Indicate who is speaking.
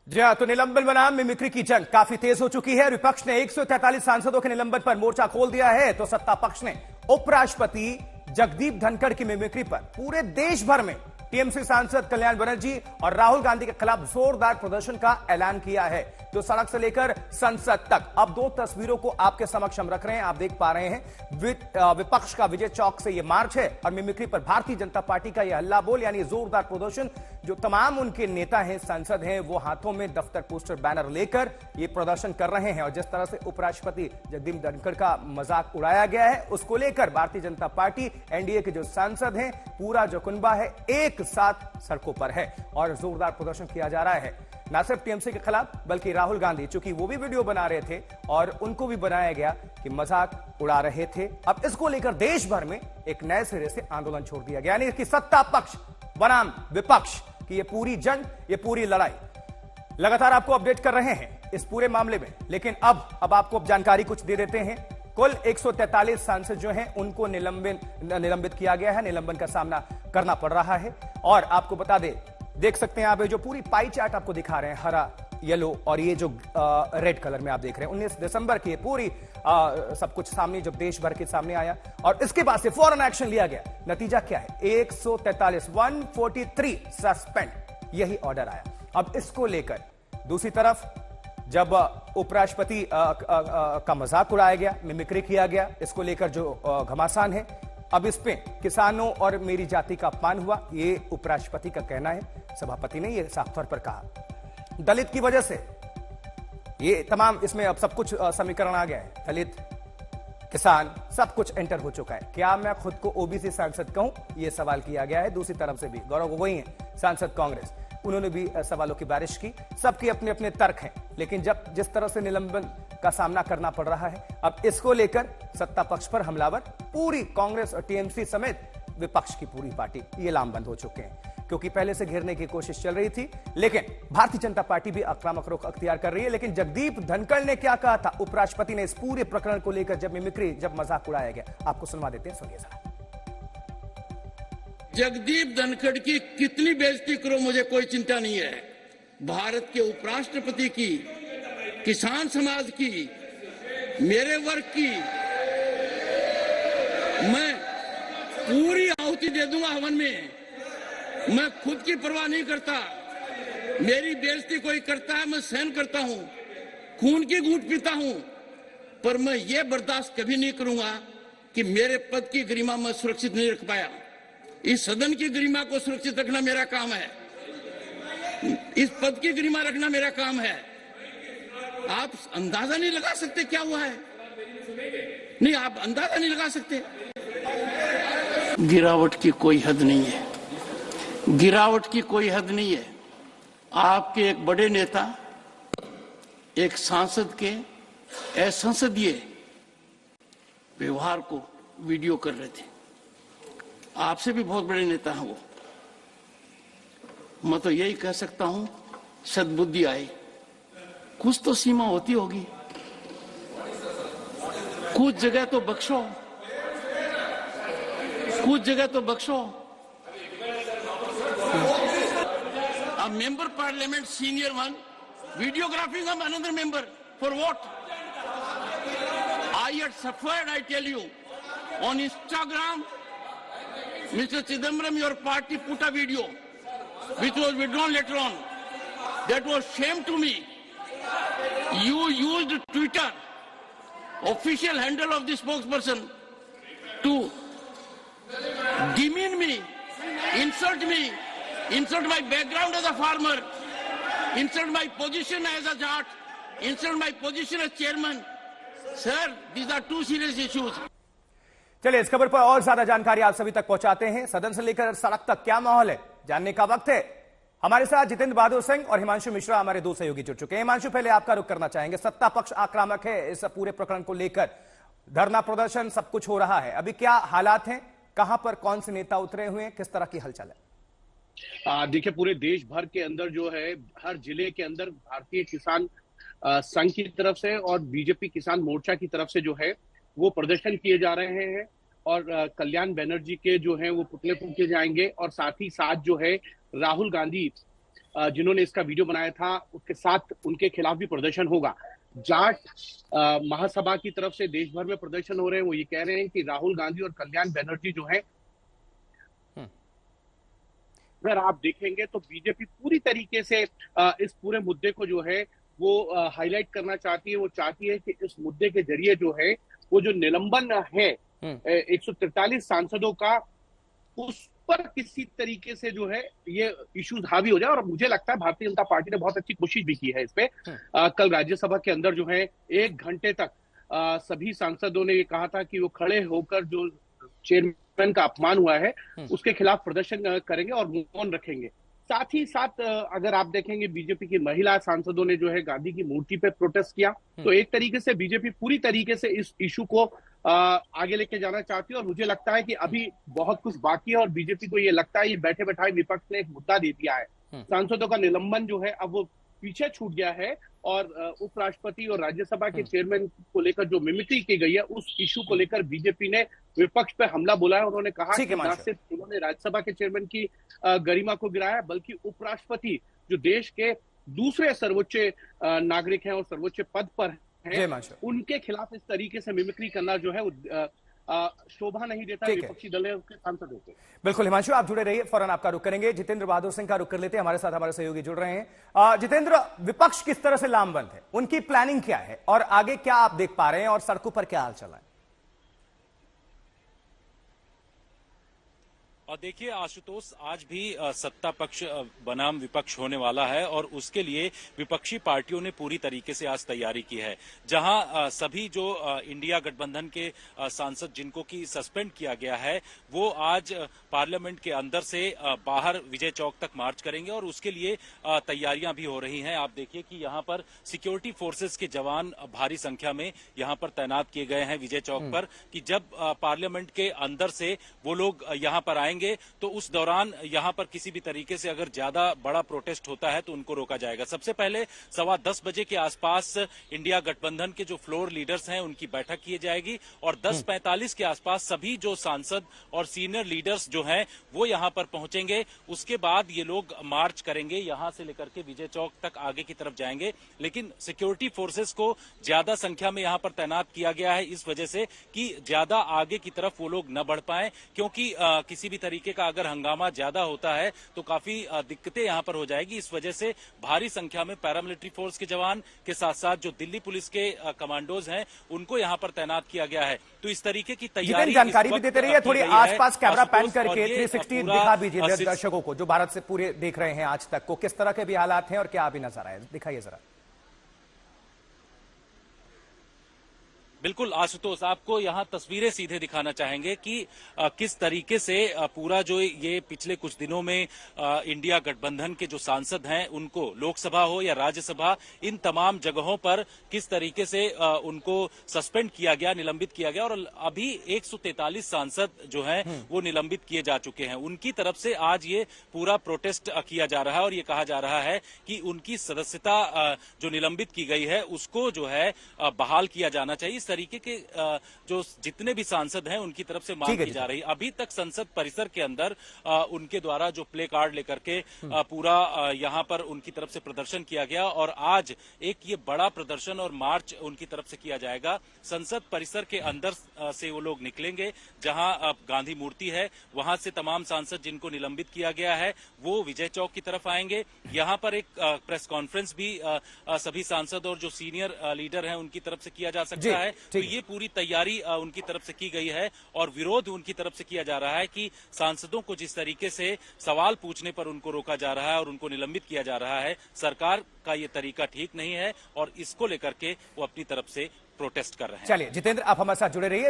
Speaker 1: जी हाँ, तो निलंबन बनाम मिमिक्री की जंग काफी तेज हो चुकी है। विपक्ष ने 143 सांसदों के निलंबन पर मोर्चा खोल दिया है, तो सत्ता पक्ष ने उपराष्ट्रपति जगदीप धनखड़ की मिमिक्री पर पूरे देश भर में टीएमसी सांसद कल्याण बनर्जी और राहुल गांधी के खिलाफ जोरदार प्रदर्शन का ऐलान किया है। तो सड़क से लेकर संसद तक अब दो तस्वीरों को आपके समक्ष हम रख रहे हैं, आप देख पा रहे हैं। विपक्ष का विजय चौक से यह मार्च है और मिमिक्री पर भारतीय जनता पार्टी का यह हल्ला बोल यानी जोरदार प्रदर्शन। जो तमाम उनके नेता हैं, सांसद हैं, वो हाथों में दफ्तर, पोस्टर, बैनर लेकर ये प्रदर्शन कर रहे हैं। और जिस तरह से उपराष्ट्रपति जगदीप धनखड़ का मजाक उड़ाया गया है, उसको लेकर भारतीय जनता पार्टी, एनडीए के जो सांसद हैं, पूरा जो कुनबा है एक साथ सड़कों पर है और जोरदार प्रदर्शन किया जा रहा है। न सिर्फ टीएमसी के खिलाफ बल्कि राहुल गांधी, चूंकि वो भी वीडियो बना रहे थे और उनको भी बनाया गया कि मजाक उड़ा रहे थे। अब इसको लेकर देश भर में एक नए सिरे से आंदोलन छोड़ दिया गया, यानी कि सत्ता पक्ष बनाम विपक्ष की ये पूरी जंग, ये पूरी लड़ाई लगातार आपको अपडेट कर रहे हैं इस पूरे मामले में। लेकिन अब आपको जानकारी कुछ दे देते हैं। कुल 143 सांसद जो हैं उनको निलंबित किया गया है, निलंबन का सामना करना पड़ रहा है। और आपको बता दें, देख सकते हैं आप जो पूरी पाई चार्ट आपको दिखा रहे हैं, हरा, येलो और ये जो रेड कलर में आप देख रहे हैं, 19 दिसंबर की पूरी सब कुछ सामने जब देश भर के सामने आया और इसके बाद से फौरन एक्शन लिया गया। नतीजा क्या है? 143 सस्पेंड, यही ऑर्डर आया। अब इसको लेकर दूसरी तरफ जब उपराष्ट्रपति का मजाक उड़ाया गया, मिमिक्री किया गया, इसको लेकर जो घमासान है, अब इस पे किसानों और मेरी जाति का अपमान हुआ, ये उपराष्ट्रपति का कहना है। सभापति ने यह साफ तौर पर कहा दलित की वजह से ये तमाम, इसमें अब सब कुछ समीकरण आ गया है। दलित, किसान, सब कुछ एंटर हो चुका है। क्या मैं खुद को ओबीसी सांसद कहूं, यह सवाल किया गया है। दूसरी तरफ से भी गौरव गोगोई हैं, सांसद कांग्रेस, उन्होंने भी सवालों की बारिश की। सबके अपने अपने तर्क हैं, लेकिन जब जिस तरह से निलंबन का सामना करना पड़ रहा है, अब इसको लेकर सत्ता पक्ष पर हमलावर पूरी कांग्रेस और टीएमसी समेत विपक्ष की पूरी पार्टी ये लामबंद हो चुके हैं, क्योंकि पहले से घेरने की कोशिश चल रही थी। लेकिन भारतीय जनता पार्टी भी आक्रामक रुख अख्तियार कर रही है। लेकिन जगदीप धनखड़ ने क्या कहा था उपराष्ट्रपति ने इस पूरे प्रकरण को लेकर, जब मिमिक्री, जब मजाक उड़ाया गया, आपको सुनवा देते हैं, सुनिए जरा।
Speaker 2: जगदीप धनखड़ की कितनी बेइज्जती करो, मुझे कोई चिंता नहीं है। भारत के उपराष्ट्रपति की, किसान समाज की, मेरे वर्ग की मैं पूरी आहुति दे दूंगा हवन में। मैं खुद की परवाह नहीं करता। मेरी बेइज्जती कोई करता है, मैं सहन करता हूं, खून की घूंट पीता हूं, पर मैं ये बर्दाश्त कभी नहीं करूंगा कि मेरे पद की गरिमा मैं सुरक्षित नहीं रख पाया। इस सदन की गरिमा को सुरक्षित रखना मेरा काम है, इस पद की गरिमा रखना मेरा काम है। आप अंदाजा नहीं लगा सकते क्या हुआ है, नहीं, आप अंदाजा नहीं लगा सकते। गिरावट की कोई हद नहीं है, गिरावट की कोई हद नहीं है। आपके एक बड़े नेता एक सांसद के असंसदीय व्यवहार को वीडियो कर रहे थे। आपसे भी बहुत बड़े नेता हैं वो। मैं तो यही कह सकता हूं, सद्बुद्धि आए, कुछ तो सीमा होती होगी, कुछ जगह तो बख्शो, कुछ जगह तो बख्शो। A member parliament, senior one, videographing of another member, for what? I had suffered, I tell you, on Instagram, Mr. Chidambaram, your party put a video, which was withdrawn later on. That was shame to me. You used Twitter, official handle of the spokesperson, to demean me, insult my background as a farmer, insult my position as a judge, insult my position as chairman. Sir, these are two serious issues.
Speaker 1: चलिए इस खबर पर और ज्यादा जानकारी आप सभी तक पहुंचाते हैं। सदन से लेकर सड़क तक क्या माहौल है, जानने का वक्त है। हमारे साथ जितेंद्र बहादुर सिंह और हिमांशु मिश्रा हमारे दो सहयोगी जुड़ चुके हैं। हिमांशु, पहले आपका रुख करना चाहेंगे। सत्ता पक्ष आक्रामक है इस पूरे प्रकरण को लेकर, धरना प्रदर्शन सब कुछ हो रहा है, अभी क्या हालात हैं, कहां पर कौन से नेता उतरे हुए हैं, किस तरह की हलचल है?
Speaker 3: देखिए, पूरे देश भर के अंदर जो है, हर जिले के अंदर भारतीय किसान संघ की तरफ से और बीजेपी किसान मोर्चा की तरफ से जो है वो प्रदर्शन किए जा रहे हैं और कल्याण बनर्जी के जो है वो पुतले फूंके जाएंगे और साथ ही साथ जो है राहुल गांधी जिन्होंने इसका वीडियो बनाया था उसके साथ उनके खिलाफ भी प्रदर्शन होगा। जाट महासभा की तरफ से देश भर में प्रदर्शन हो रहे हैं। वो ये कह रहे हैं कि राहुल गांधी और कल्याण बनर्जी जो है, अगर आप देखेंगे तो बीजेपी पूरी तरीके से इस पूरे मुद्दे को जो है वो हाईलाइट करना चाहती है। वो चाहती है कि इस मुद्दे के जरिए जो है वो जो निलंबन है 143 सांसदों का, उस पर किसी तरीके से जो है ये इश्यूज हावी हो जाए। और मुझे लगता है भारतीय जनता पार्टी ने बहुत अच्छी कोशिश भी की है इस पे। कल राज्यसभा के अंदर जो है 1 घंटे तक सभी सांसदों ने ये कहा था कि वो खड़े होकर जो चेयरमैन का अपमान हुआ है उसके खिलाफ प्रदर्शन करेंगे और मौन रखेंगे। साथ ही साथ अगर आप देखेंगे बीजेपी की महिला सांसदों ने जो है गांधी की मूर्ति पे प्रोटेस्ट किया। तो एक तरीके से बीजेपी पूरी तरीके से इस इशू को आगे लेके जाना चाहती है। और मुझे लगता है कि अभी बहुत कुछ बाकी है और बीजेपी को ये लगता है ये बैठे बैठाए विपक्ष ने एक मुद्दा दे दिया है। सांसदों का निलंबन जो है अब वो पीछे छूट गया है और उपराष्ट्रपति और राज्यसभा के चेयरमैन को लेकर जो मिमिक्री की गई है उस इशू को लेकर बीजेपी ने विपक्ष पे हमला बोला है। उन्होंने कहा कि न सिर्फ उन्होंने राज्यसभा के चेयरमैन की गरिमा को गिराया, बल्कि उपराष्ट्रपति जो देश के दूसरे सर्वोच्च नागरिक हैं और सर्वोच्च पद पर हैं, उनके खिलाफ इस तरीके से मिमिक्री करना जो है शोभा नहीं देता विपक्षी दल के सांसदों को।
Speaker 1: बिल्कुल हिमांशु, आप जुड़े रहिए, फौरन आपका रुख करेंगे। जितेंद्र बहादुर सिंह का रुख कर लेते हैं, हमारे साथ हमारे सहयोगी जुड़ रहे हैं। जितेंद्र, विपक्ष किस तरह से लामबंद है, उनकी प्लानिंग क्या है और आगे क्या आप देख पा रहे हैं और सड़कों पर क्या हाल चल रहा है?
Speaker 4: और देखिए आशुतोष, आज भी सत्ता पक्ष बनाम विपक्ष होने वाला है और उसके लिए विपक्षी पार्टियों ने पूरी तरीके से आज तैयारी की है। जहां सभी जो इंडिया गठबंधन के सांसद जिनको की सस्पेंड किया गया है वो आज पार्लियामेंट के अंदर से बाहर विजय चौक तक मार्च करेंगे और उसके लिए तैयारियां भी हो रही हैं। आप देखिए कि यहां पर सिक्योरिटी फोर्सेस के जवान भारी संख्या में यहां पर तैनात किए गए हैं विजय चौक पर, कि जब पार्लियामेंट के अंदर से वो लोग यहां पर आएंगे तो उस दौरान यहां पर किसी भी तरीके से अगर ज्यादा बड़ा प्रोटेस्ट होता है तो उनको रोका जाएगा। सबसे पहले 10:15 बजे के आसपास इंडिया गठबंधन के जो फ्लोर लीडर्स हैं उनकी बैठक की जाएगी और 10:45 के आसपास सभी जो सांसद और सीनियर लीडर्स जो हैं वो यहां पर पहुंचेंगे। उसके बाद ये लोग मार्च करेंगे, यहां से लेकर के विजय चौक तक आगे की तरफ जाएंगे। लेकिन सिक्योरिटी फोर्सेस को ज्यादा संख्या में यहां पर तैनात किया गया है इस वजह से कि ज्यादा आगे की तरफ वो लोग न बढ़ पाए, क्योंकि किसी भी तरीके का अगर हंगामा ज्यादा होता है तो काफी दिक्कतें यहां पर हो जाएगी। इस वजह से भारी संख्या में पैरामिलिट्री फोर्स के जवान के साथ साथ जो दिल्ली पुलिस के कमांडोज हैं उनको यहां पर तैनात किया गया है। तो इस तरीके की तैयारी
Speaker 1: जानकारी भी देते रहिए, थोड़ी आसपास कैमरा पैन करके 360 दिखा दीजिए दर्शकों को जो भारत से पूरे देख रहे हैं आज तक को, किस तरह के भी हालात हैं और क्या अभी नजर आए, दिखाइए जरा।
Speaker 4: बिल्कुल आशुतोष, आपको यहाँ तस्वीरें सीधे दिखाना चाहेंगे कि किस तरीके से पूरा जो ये पिछले कुछ दिनों में इंडिया गठबंधन के जो सांसद हैं उनको लोकसभा हो या राज्यसभा, इन तमाम जगहों पर किस तरीके से उनको सस्पेंड किया गया, निलंबित किया गया। और अभी 143 सांसद जो हैं वो निलंबित किए जा चुके हैं। उनकी तरफ से आज ये पूरा प्रोटेस्ट किया जा रहा है और ये कहा जा रहा है कि उनकी सदस्यता जो निलंबित की गई है उसको जो है बहाल किया जाना चाहिए। तरीके के जो जितने भी सांसद हैं उनकी तरफ से मांग की जा रही है। अभी तक संसद परिसर के अंदर उनके द्वारा जो प्ले कार्ड लेकर के पूरा यहां पर उनकी तरफ से प्रदर्शन किया गया और आज एक ये बड़ा प्रदर्शन और मार्च उनकी तरफ से किया जाएगा। संसद परिसर के अंदर से वो लोग निकलेंगे जहां गांधी मूर्ति है, वहां से तमाम सांसद जिनको निलंबित किया गया है वो विजय चौक की तरफ आएंगे। यहां पर एक प्रेस कॉन्फ्रेंस भी सभी सांसद और जो सीनियर लीडर हैं उनकी तरफ से किया जा सकता है। तो ये पूरी तैयारी उनकी तरफ से की गई है और विरोध उनकी तरफ से किया जा रहा है कि सांसदों को जिस तरीके से सवाल पूछने पर उनको रोका जा रहा है और उनको निलंबित किया जा रहा है, सरकार का ये तरीका ठीक नहीं है और इसको लेकर के वो अपनी तरफ से प्रोटेस्ट कर रहे हैं।
Speaker 1: चलिए जितेंद्र, आप हमारे साथ जुड़े रहिए।